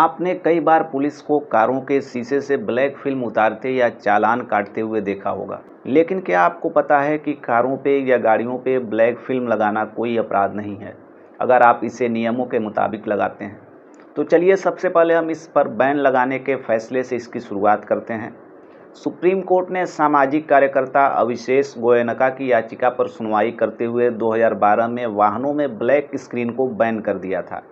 आपने कई बार पुलिस को कारों के शीशे से ब्लैक फिल्म उतारते या चालान काटते हुए देखा होगा, लेकिन क्या आपको पता है कि कारों पे या गाड़ियों पे ब्लैक फिल्म लगाना कोई अपराध नहीं है, अगर आप इसे नियमों के मुताबिक लगाते हैं। तो चलिए सबसे पहले हम इस पर बैन लगाने के फैसले से इसकी शुरुआत करते हैं। सुप्रीम कोर्ट ने सामाजिक कार्यकर्ता अविशेष गोयनका की याचिका पर सुनवाई करते हुए 2012 में वाहनों में ब्लैक स्क्रीन को बैन कर दिया था।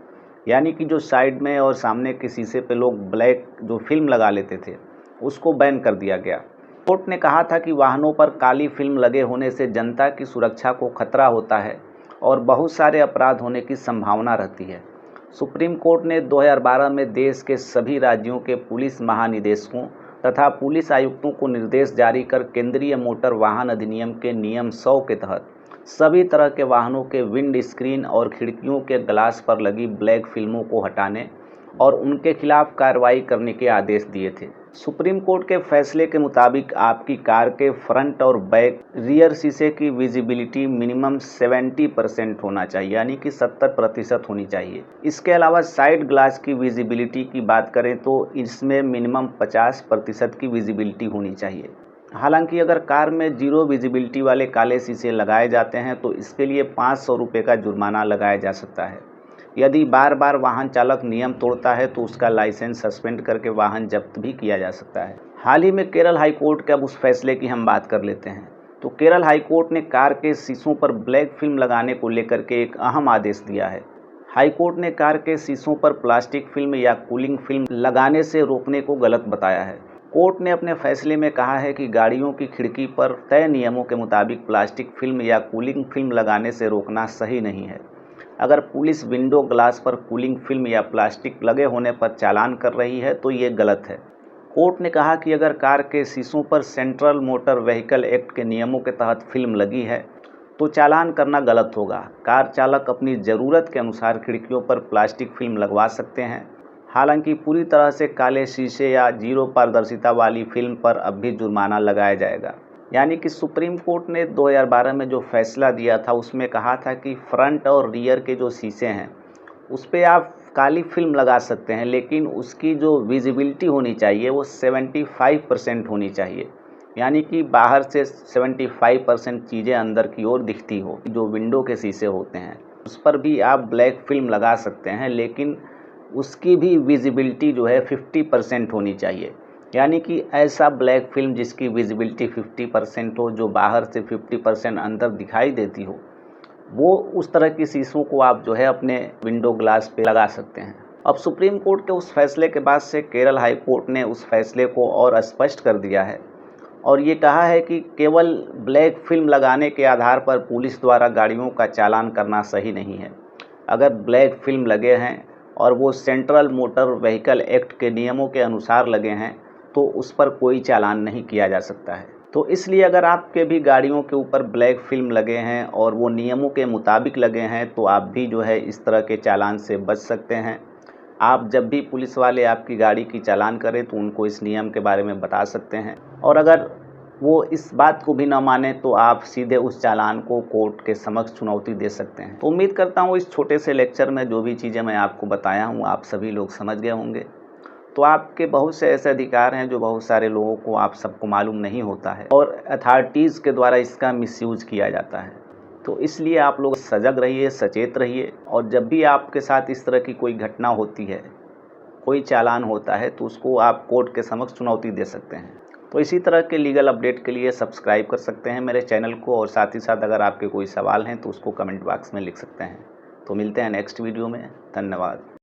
यानी कि जो साइड में और सामने के शीशे पे लोग ब्लैक जो फिल्म लगा लेते थे, उसको बैन कर दिया गया। कोर्ट ने कहा था कि वाहनों पर काली फिल्म लगे होने से जनता की सुरक्षा को खतरा होता है और बहुत सारे अपराध होने की संभावना रहती है। सुप्रीम कोर्ट ने 2012 में देश के सभी राज्यों के पुलिस महानिदेशकों तथा पुलिस आयुक्तों को निर्देश जारी कर केंद्रीय मोटर वाहन अधिनियम के नियम 100 के तहत सभी तरह के वाहनों के विंड स्क्रीन और खिड़कियों के ग्लास पर लगी ब्लैक फिल्मों को हटाने और उनके खिलाफ कार्रवाई करने के आदेश दिए थे। सुप्रीम कोर्ट के फैसले के मुताबिक आपकी कार के फ्रंट और बैक रियर शीशे की विजिबिलिटी मिनिमम 70% होना चाहिए, यानी कि 70% होनी चाहिए। इसके अलावा साइड ग्लास की विजिबिलिटी की बात करें तो इसमें मिनिमम 50% की विजिबिलिटी होनी चाहिए। हालांकि अगर कार में 0 विजिबिलिटी वाले काले शीशे लगाए जाते हैं तो इसके लिए 500 रुपये का जुर्माना लगाया जा सकता है। यदि बार बार वाहन चालक नियम तोड़ता है तो उसका लाइसेंस सस्पेंड करके वाहन जब्त भी किया जा सकता है। हाल ही में केरल हाई कोर्ट के अब उस फैसले की हम बात कर लेते हैं। तो केरल हाई कोर्ट ने कार के शीशों पर ब्लैक फिल्म लगाने को लेकर के एक अहम आदेश दिया है। हाई कोर्ट ने कार के शीशों पर प्लास्टिक फिल्म या कूलिंग फिल्म लगाने से रोकने को गलत बताया है। कोर्ट ने अपने फैसले में कहा है कि गाड़ियों की खिड़की पर तय नियमों के मुताबिक प्लास्टिक फिल्म या कूलिंग फिल्म लगाने से रोकना सही नहीं है। अगर पुलिस विंडो ग्लास पर कूलिंग फिल्म या प्लास्टिक लगे होने पर चालान कर रही है तो ये गलत है। कोर्ट ने कहा कि अगर कार के शीशों पर सेंट्रल मोटर व्हीकल एक्ट के नियमों के तहत फिल्म लगी है तो चालान करना गलत होगा। कार चालक अपनी ज़रूरत के अनुसार खिड़कियों पर प्लास्टिक फिल्म लगवा सकते हैं। हालांकि पूरी तरह से काले शीशे या 0 पारदर्शिता वाली फिल्म पर अब भी जुर्माना लगाया जाएगा। यानी कि सुप्रीम कोर्ट ने 2012 में जो फैसला दिया था उसमें कहा था कि फ्रंट और रियर के जो शीशे हैं उस पर आप काली फिल्म लगा सकते हैं, लेकिन उसकी जो विजिबिलिटी होनी चाहिए वो 75% होनी चाहिए। यानी कि बाहर से 75% चीज़ें अंदर की ओर दिखती हो। जो विंडो के शीशे होते हैं उस पर भी आप ब्लैक फिल्म लगा सकते हैं, लेकिन उसकी भी विजिबिलिटी जो है 50% होनी चाहिए। यानी कि ऐसा ब्लैक फिल्म जिसकी विजिबिलिटी 50% हो, जो बाहर से 50% अंदर दिखाई देती हो, वो उस तरह की शीशों को आप जो है अपने विंडो ग्लास पे लगा सकते हैं। अब सुप्रीम कोर्ट के उस फैसले के बाद से केरल हाई कोर्ट ने उस फैसले को और स्पष्ट कर दिया है और ये कहा है कि केवल ब्लैक फिल्म लगाने के आधार पर पुलिस द्वारा गाड़ियों का चालान करना सही नहीं है। अगर ब्लैक फिल्म लगे हैं और वो सेंट्रल मोटर व्हीकल एक्ट के नियमों के अनुसार लगे हैं तो उस पर कोई चालान नहीं किया जा सकता है। तो इसलिए अगर आपके भी गाड़ियों के ऊपर ब्लैक फिल्म लगे हैं और वो नियमों के मुताबिक लगे हैं तो आप भी जो है इस तरह के चालान से बच सकते हैं। आप जब भी पुलिस वाले आपकी गाड़ी की चालान करें तो उनको इस नियम के बारे में बता सकते हैं, और अगर वो इस बात को भी न माने तो आप सीधे उस चालान को कोर्ट के समक्ष चुनौती दे सकते हैं। तो उम्मीद करता हूँ इस छोटे से लेक्चर में जो भी चीज़ें मैं आपको बताया हूँ आप सभी लोग समझ गए होंगे। तो आपके बहुत से ऐसे अधिकार हैं जो बहुत सारे लोगों को आप सबको मालूम नहीं होता है और अथॉरिटीज़ के द्वारा इसका मिसयूज़ किया जाता है। तो इसलिए आप लोग सजग रहिए, सचेत रहिए, और जब भी आपके साथ इस तरह की कोई घटना होती है, कोई चालान होता है, तो उसको आप कोर्ट के समक्ष चुनौती दे सकते हैं। तो इसी तरह के लीगल अपडेट के लिए सब्सक्राइब कर सकते हैं मेरे चैनल को, और साथ ही साथ अगर आपके कोई सवाल हैं तो उसको कमेंट बॉक्स में लिख सकते हैं। तो मिलते हैं नेक्स्ट वीडियो में। धन्यवाद।